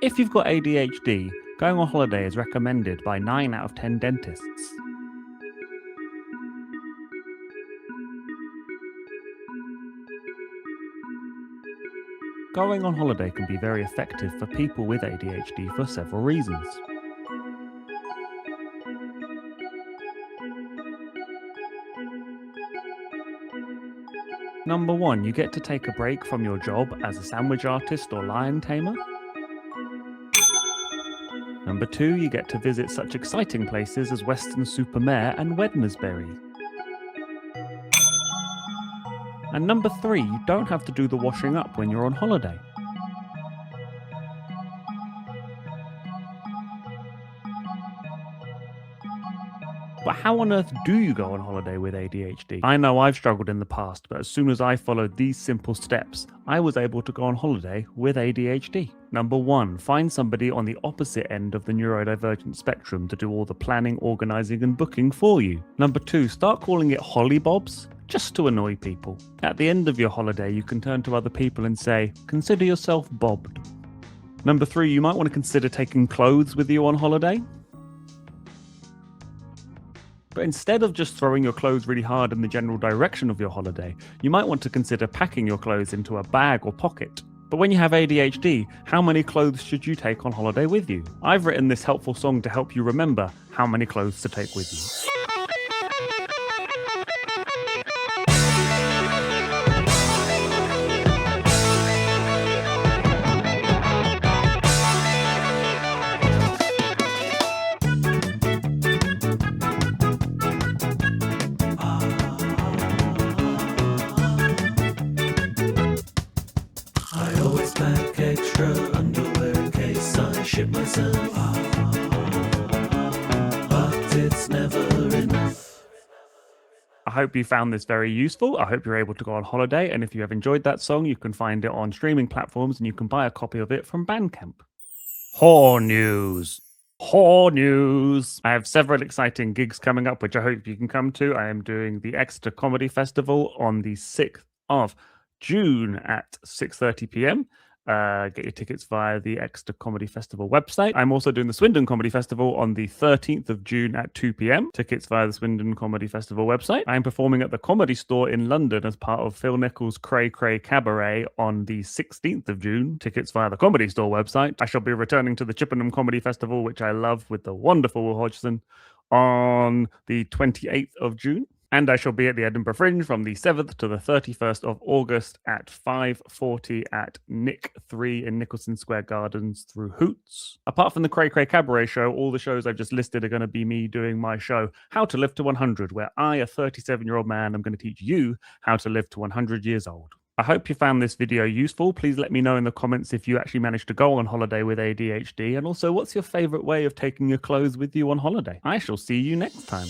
If you've got ADHD, going on holiday is recommended by 9 out of 10 dentists. Going on holiday can be very effective for people with ADHD for several reasons. Number 1, you get to take a break from your job as a sandwich artist or lion tamer. Number 2, you get to visit such exciting places as Weston-super-Mare and Wednesbury. And number 3, you don't have to do the washing up when you're on holiday. But how on earth do you go on holiday with ADHD? I know I've struggled in the past, but as soon as I followed these simple steps, I was able to go on holiday with ADHD. Number 1, find somebody on the opposite end of the neurodivergent spectrum to do all the planning, organising and booking for you. Number 2, start calling it hollybobs, just to annoy people. At the end of your holiday, you can turn to other people and say, consider yourself bobbed. Number 3, you might want to consider taking clothes with you on holiday. But instead of just throwing your clothes really hard in the general direction of your holiday, you might want to consider packing your clothes into a bag or pocket. But when you have ADHD, how many clothes should you take on holiday with you? I've written this helpful song to help you remember how many clothes to take with you. Pack extra underwear in case I shit myself, but it's never enough. I hope you found this very useful. I hope you're able to go on holiday, and if you have enjoyed that song, you can find it on streaming platforms and you can buy a copy of it from Bandcamp. Hoare news. Hoare news. I have several exciting gigs coming up, which I hope you can come to. I am doing the Acaster Comedy Festival on the 6th of June at 6:30 p.m. Get your tickets via the Acaster Comedy Festival website. I'm also doing the Swindon Comedy Festival on the 13th of June at 2 p.m. Tickets via the Swindon Comedy Festival website. I'm performing at the Comedy Store in London as part of Phil Nichols' Cray Cray Cabaret on the 16th of June. Tickets via the Comedy Store website. I shall be returning to the Chippenham Comedy Festival, which I love, with the wonderful Will Hodgson on the 28th of June. And I shall be at the Edinburgh Fringe from the 7th to the 31st of August at 5:40 at Nick 3 in Nicholson Square Gardens through Hoots. Apart from the Cray Cray Cabaret show, all the shows I've just listed are going to be me doing my show, How to Live to 100, where I, a 37-year-old man, am going to teach you how to live to 100 years old. I hope you found this video useful. Please let me know in the comments if you actually managed to go on holiday with ADHD, and also what's your favorite way of taking your clothes with you on holiday. I shall see you next time.